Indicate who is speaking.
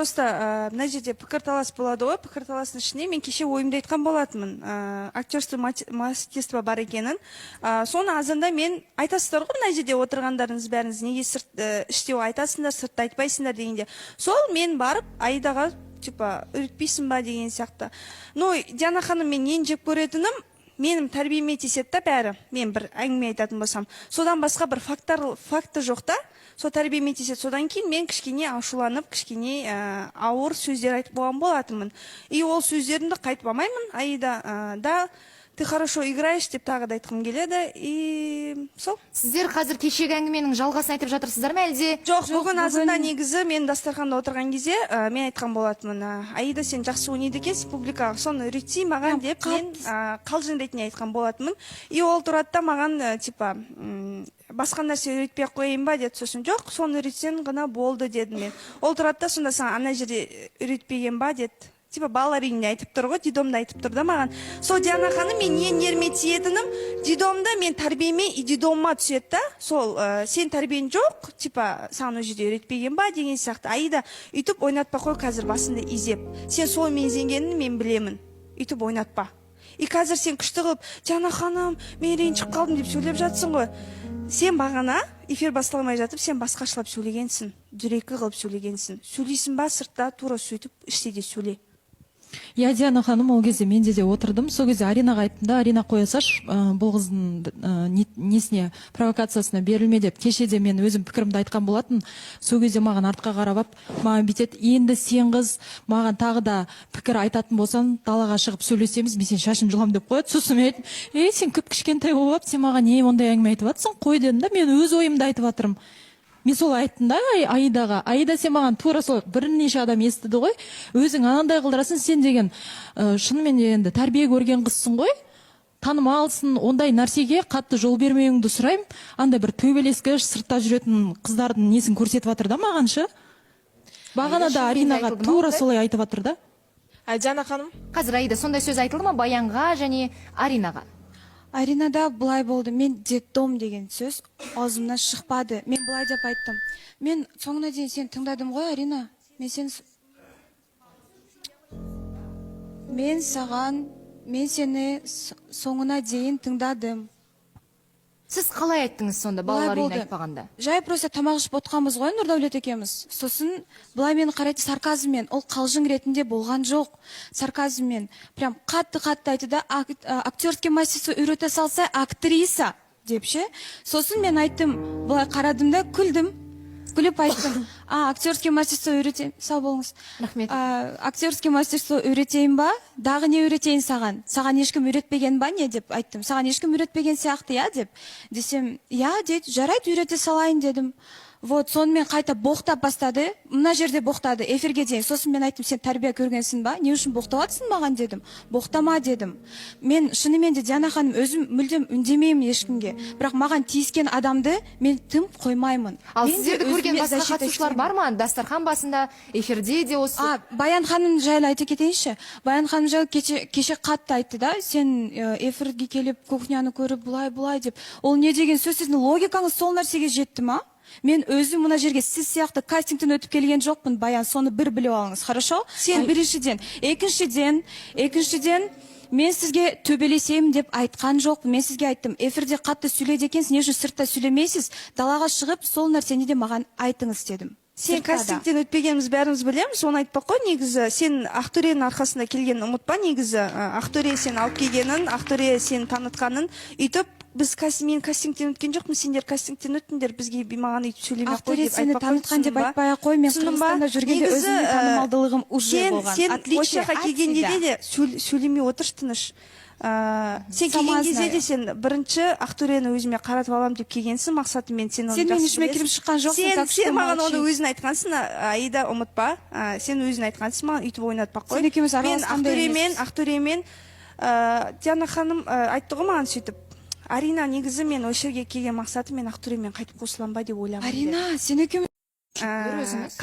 Speaker 1: Просто мына жерде пікірталас болады ғой, пікірталастың ішінде мен кеше ойымды айтқан болатынмын, актерство мастерство бар екенін. Соны азанда мен айтасыздар ғой, мына жерде отырғандарыңыз бәріңіз неге іштеу айтасыңдар, сыртта айтпайсыңдар дегенде. Сол мен барып Аидаға типа үйретпейсің ба деген сияқты. Но Диана ханым мен нені жек көретінім, менің тәрбиеме тиіседі да бәрі. Мен бір әңгіме айтатын болсам, содан басқа бір факты жоқ та. Сол тәрбиеме тиіседі. Содан кейін мен кішкене ашуланып, кішкене ауыр сөздер айтып болған болатынмын. И ол сөздерімді қайтпамаймын. Аида, да, ты хорошо играешь деп тағы да айтқым келеді. И сол.
Speaker 2: Сіздер қазір кешегі әңгіменің жалғасын айтып жатырсыздар ма әлде?
Speaker 1: Жоқ, бүгін азында негізі мен дастарханда отырған кезде мен айтқан болатынмын. Аида, сен жақсы ойнайды екенсің, публикаға соны үйретсей маған деп мен қалжың ретінде айтқан болатынмын. И ол тұрады да маған типа басқа нәрсе үйретпей қояйын ба деді. Сосын жоқ, соны үйретсең ғана болды дедім мен. Ол тұрады да сонда саған ана жерде үйретпеген ба деді. Типа балалар үйінде айтып тұр ғой, дидомда айтып тұр да маған. Сол Диана ханым мен нерме тиетінім, дидомда мен тәрбиеме и дидомыма түседі да. Сол сен тәрбиең жоқ, типа саған ол жерде үйретпеген ба деген сияқты. Аида үйтіп ойнатпа қой қазір басында изеп. Сен сол мен изенгенін мен білемін. Үйтіп ойнатпа. И қазір сен күшті қылып, Диана ханым, мен ренжіп қалдым деп сөйлеп жатсың ғой. Сен бағана эфир басталмай жатып, сен басқашылап сөйлегенсің, дүрекі қылып сөйлегенсің. Сөйлейсің ба сыртта тура сөйтіп іште де сөйле.
Speaker 3: Я Диана ханым ол кезде менде де отырдым. Сол кезде Аринаға айттым да, Арина қоя салшы, бұл қыздың несіне провокациясына берілме деп. Кешеде мен өзім пікірімді айтқан болатын. Сол кезде маған артқа қарап, маған бүйтеді, енді сен қыз маған тағы да пікір айтатын болсаң, далаға шығып сөйлесеміз, мен сен шашын жұлам деп қояды. Сосын мен айттым, сен көп кішкентай болып, сен маған не ондай әңгіме айтып жатсың? Қой дедім да, мен өз ойымды айтып жатырмын. Мен сол айттым да Аидаға. Аида, сен маған тура сол бірнеше адам естіді ғой. Өзің анандай қылдырасың, сен деген шынымен енді тәрбие көрген қызсың ғой. Танымалсың, ондай нәрсеге қатты жол бермеуіңді сұраймын. Андай бір төбелескіш, сыртта жүретін қыздардың несін көрсетіп жатыр да маған шы. Бағана да Аринаға тура солай айтып жатыр да.
Speaker 4: Диана ханым.
Speaker 2: Қазір Аида сондай сөз айтылды ма Баянға және Аринаға?
Speaker 5: Аринада былай болды, мен детдом деген сөз аузымнан шықпады. Мен былай деп айттым. Мен соңына дейін сен тыңдадым ғой, Арина. Мен сені соңына дейін тыңдадым.
Speaker 2: Сіз қалай айттыңыз сонда балалар үйіне айтпағанда?
Speaker 5: Жай просто тамақ ішіп отқанбыз ғой, Нұрдәулет екеуміз. Сосын былай мені қарайды сарказммен, ол қалжың ретінде болған жоқ. Сарказммен, прям қатты айтты да, актерский мастерство үйрете салса, актриса деп ше. Сосын мен айттым, былай қарадым да, күліп айттым. Актерский мастерство үйретейін, сау болыңыз.
Speaker 2: Рахмет.
Speaker 5: Актерский мастерство үйретейін ба? Дағы не үйретейін саған? Саған ешкім үйретпеген ба не деп айттым. Саған ешкім үйретпеген сияқты, я деп. Десем, я дейді, жарайды үйрете салайын дедім. Вот, сонымен қайта боқтап бастады. Мына жерде боқтады, эфирге дейін. Сосын мен айттым, сен тәрбие көргенсің ба? Не үшін боқтап жатсың маған дедім. Боқтама дедім. Мен шынымен де Диана ханым өзім мүлдем үндемеймін ешкімге. Бірақ маған тиіскен адамды мен тым қоймаймын.
Speaker 2: Ал сіздерді көрген басқа қатысушылар бар ма? Дастархан басында, эфирде де осы.
Speaker 5: Баян ханым жайлы айта кетейінші. Баян ханым жайлы кеше қатты айтты да, сен эфирге келіп кухняны көріп бұлай деп. Ол не деген сөз, сіздің логикаңыз сол нәрсеге жетті ма? Мен өзім мына жерге сіз сияқты кастингтен өтіп келген жоқпын, Баян, соны бір біліп алыңыз, хорошо? Сен біріншіден, екіншіден, мен сізге төбелесемін деп айтқан жоқпын. Мен сізге айттым, эфирде қатты сөйлейді екенсіз, не үшін сыртта сөйлемейсіз, далаға шығып, сол нәрсені де маған айтыңыз дедім.
Speaker 1: Сен кастингтен өтпегеніміз бәріміз білеміз, оны айтпақ қой негізі. Сен Ақтөренің арқасында келгенін ұмытпа негізі. Ақтөре сен алып келгенін, Ақтөре сен танытқанын. Үйтіп, мен кастингтен өткен жоқпын, сендер кастингтен өттіңдер, бізге маған үйтіп сөйлемей ақ қой деп
Speaker 5: айтпақ қой. Ақтөре сені танытқан деп айтпай ақ қой, мен Қырғызстанда жүргенде өзімнің танымалдылығым уже болған.
Speaker 1: Сен очаға келгенде де сөйлемей отыршы тыныш. Сен келген кезде де сен бірінші Ақтөрені өзіме қаратып алам деп келгенсің, мақсатымен сен оны жақсы білесің.
Speaker 5: Сен мен ішіме кіріп шыққан жоқсың.
Speaker 1: Сен маған оны өзің айтқансың, Аида, ұмытпа. Сен өзің айтқансың, маған үйтіп ойнатпақ қой.
Speaker 5: Сен екеуміз араласқандай емес.
Speaker 1: Ақтөремен Диана ханым айтты ғой маған сөйтіп. Арина, негізі мен осы жерге келген мақсаты мен Ақтөремен қайтып қосылам ба деп ойлағам.
Speaker 5: Арина, сен екеуміз